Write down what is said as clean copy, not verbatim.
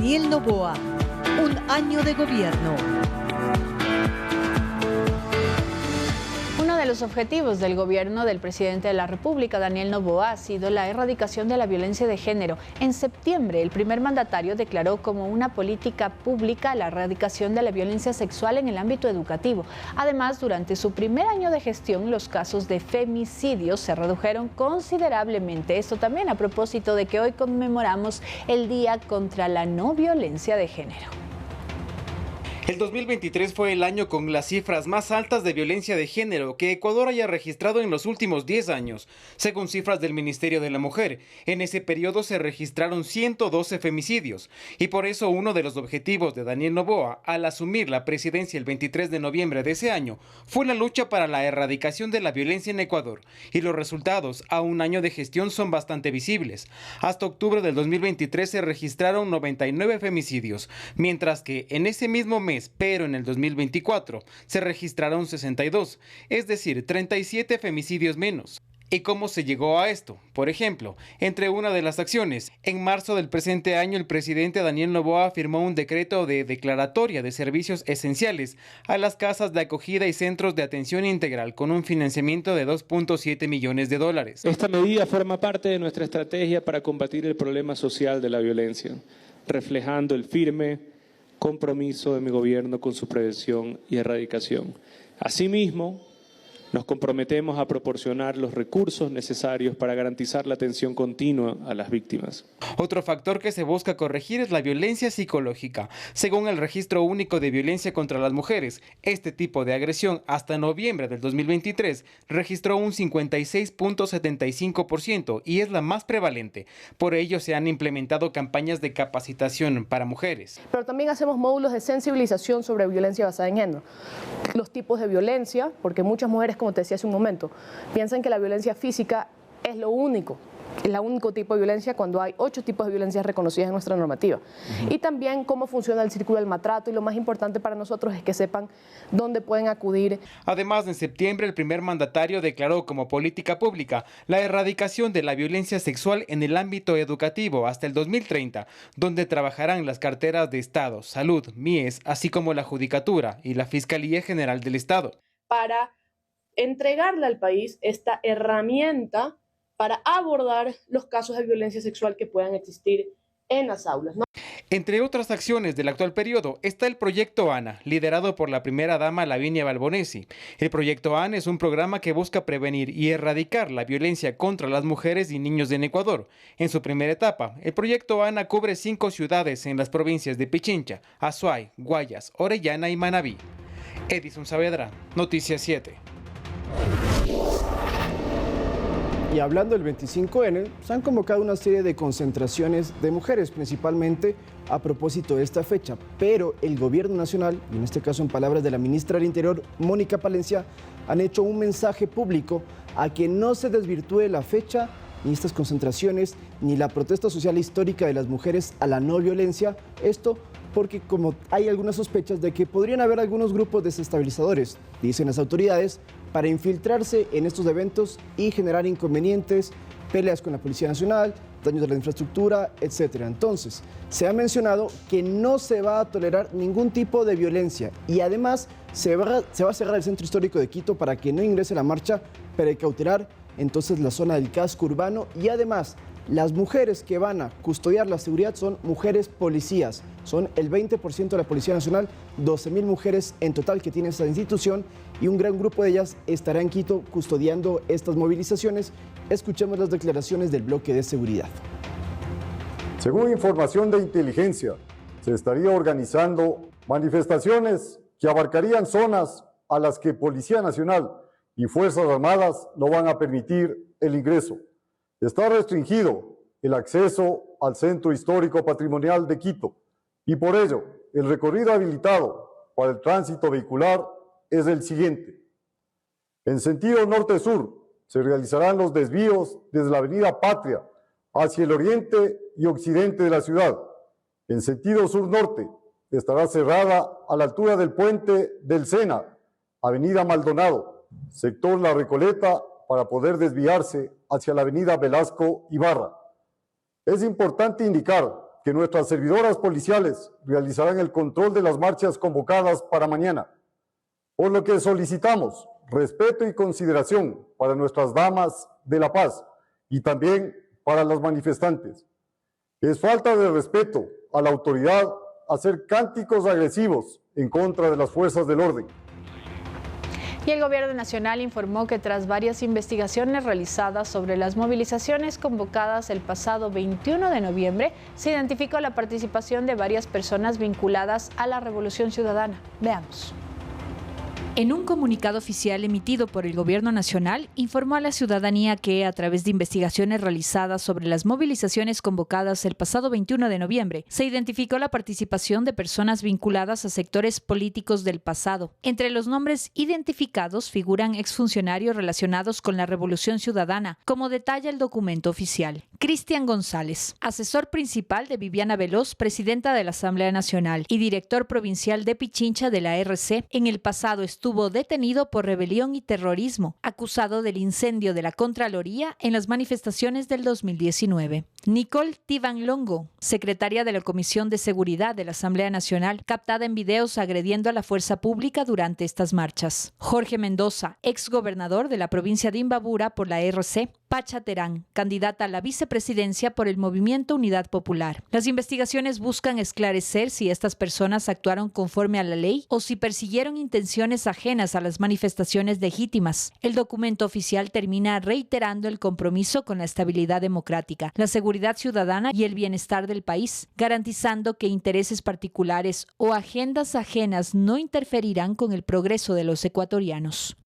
Daniel Noboa, un año de gobierno. Uno de los objetivos del gobierno del presidente de la República, Daniel Noboa, ha sido la erradicación de la violencia de género. En septiembre, el primer mandatario declaró como una política pública la erradicación de la violencia sexual en el ámbito educativo. Además, durante su primer año de gestión, los casos de femicidios se redujeron considerablemente. Esto también a propósito de que hoy conmemoramos el Día contra la No Violencia de Género. El 2023 fue el año con las cifras más altas de violencia de género que Ecuador haya registrado en los últimos 10 años. Según cifras del Ministerio de la Mujer, en ese periodo se registraron 112 femicidios. Y por eso uno de los objetivos de Daniel Noboa al asumir la presidencia el 23 de noviembre de ese año fue la lucha para la erradicación de la violencia en Ecuador. Y los resultados a un año de gestión son bastante visibles. Hasta octubre del 2023 se registraron 99 femicidios, mientras que en ese mismo mes, pero en el 2024 se registraron 62, es decir, 37 femicidios menos. ¿Y cómo se llegó a esto? Por ejemplo, entre una de las acciones, en marzo del presente año el presidente Daniel Noboa firmó un decreto de declaratoria de servicios esenciales a las casas de acogida y centros de atención integral con un financiamiento de $2.7 millones. Esta medida forma parte de nuestra estrategia para combatir el problema social de la violencia, reflejando el firme compromiso de mi gobierno con su prevención y erradicación. Asimismo, nos comprometemos a proporcionar los recursos necesarios para garantizar la atención continua a las víctimas. Otro factor que se busca corregir es la violencia psicológica. Según el Registro Único de Violencia contra las Mujeres, este tipo de agresión hasta noviembre del 2023 registró un 56.75% y es la más prevalente. Por ello se han implementado campañas de capacitación para mujeres. Pero también hacemos módulos de sensibilización sobre violencia basada en género. Los tipos de violencia, porque muchas mujeres, como te decía hace un momento, piensan que la violencia física es el único tipo de violencia cuando hay 8 tipos de violencia reconocidas en nuestra normativa. Y también cómo funciona el círculo del maltrato, y lo más importante para nosotros es que sepan dónde pueden acudir. Además, en septiembre el primer mandatario declaró como política pública la erradicación de la violencia sexual en el ámbito educativo hasta el 2030, donde trabajarán las carteras de Estado, Salud, MIES, así como la Judicatura y la Fiscalía General del Estado. Para entregarle al país esta herramienta para abordar los casos de violencia sexual que puedan existir en las aulas, ¿no? Entre otras acciones del actual periodo está el Proyecto ANA, liderado por la primera dama Lavinia Balbonesi. El Proyecto ANA es un programa que busca prevenir y erradicar la violencia contra las mujeres y niños en Ecuador. En su primera etapa, el Proyecto ANA cubre 5 ciudades en las provincias de Pichincha, Azuay, Guayas, Orellana y Manabí. Edison Saavedra, Noticias 7. Y hablando del 25N, se han convocado una serie de concentraciones de mujeres, principalmente a propósito de esta fecha. Pero el gobierno nacional, y en este caso en palabras de la ministra del Interior, Mónica Palencia, han hecho un mensaje público a que no se desvirtúe la fecha, ni estas concentraciones, ni la protesta social histórica de las mujeres a la no violencia. Esto porque como hay algunas sospechas de que podrían haber algunos grupos desestabilizadores, dicen las autoridades, para infiltrarse en estos eventos y generar inconvenientes, peleas con la Policía Nacional, daños de la infraestructura, etc. Entonces, se ha mencionado que no se va a tolerar ningún tipo de violencia y además se va a cerrar el centro histórico de Quito para que no ingrese la marcha, precautelar entonces la zona del casco urbano y además las mujeres que van a custodiar la seguridad son mujeres policías, son el 20% de la Policía Nacional, 12.000 mujeres en total que tiene esta institución y un gran grupo de ellas estará en Quito custodiando estas movilizaciones. Escuchemos las declaraciones del bloque de seguridad. Según información de inteligencia, se estaría organizando manifestaciones que abarcarían zonas a las que Policía Nacional y Fuerzas Armadas no van a permitir el ingreso. Está restringido el acceso al Centro Histórico Patrimonial de Quito y por ello el recorrido habilitado para el tránsito vehicular es el siguiente. En sentido norte-sur se realizarán los desvíos desde la avenida Patria hacia el oriente y occidente de la ciudad. En sentido sur-norte estará cerrada a la altura del puente del Sena, avenida Maldonado, sector La Recoleta, para poder desviarse hacia la avenida Velasco Ibarra. Es importante indicar que nuestras servidoras policiales realizarán el control de las marchas convocadas para mañana, por lo que solicitamos respeto y consideración para nuestras damas de la paz y también para las manifestantes. Es falta de respeto a la autoridad hacer cánticos agresivos en contra de las fuerzas del orden. Y el Gobierno Nacional informó que tras varias investigaciones realizadas sobre las movilizaciones convocadas el pasado 21 de noviembre, se identificó la participación de varias personas vinculadas a la Revolución Ciudadana. Veamos. En un comunicado oficial emitido por el Gobierno Nacional, informó a la ciudadanía que, a través de investigaciones realizadas sobre las movilizaciones convocadas el pasado 21 de noviembre, se identificó la participación de personas vinculadas a sectores políticos del pasado. Entre los nombres identificados figuran exfuncionarios relacionados con la Revolución Ciudadana, como detalla el documento oficial. Cristian González, asesor principal de Viviana Veloz, presidenta de la Asamblea Nacional y director provincial de Pichincha de la RC, en el pasado estuvo detenido por rebelión y terrorismo, acusado del incendio de la Contraloría en las manifestaciones del 2019. Nicole Tivan Longo, secretaria de la Comisión de Seguridad de la Asamblea Nacional, captada en videos agrediendo a la fuerza pública durante estas marchas. Jorge Mendoza, exgobernador de la provincia de Imbabura por la RC. Pacha Terán, candidata a la vicepresidencia por el Movimiento Unidad Popular. Las investigaciones buscan esclarecer si estas personas actuaron conforme a la ley o si persiguieron intenciones ajenas a las manifestaciones legítimas. El documento oficial termina reiterando el compromiso con la estabilidad democrática, la seguridad ciudadana y el bienestar del país, garantizando que intereses particulares o agendas ajenas no interferirán con el progreso de los ecuatorianos.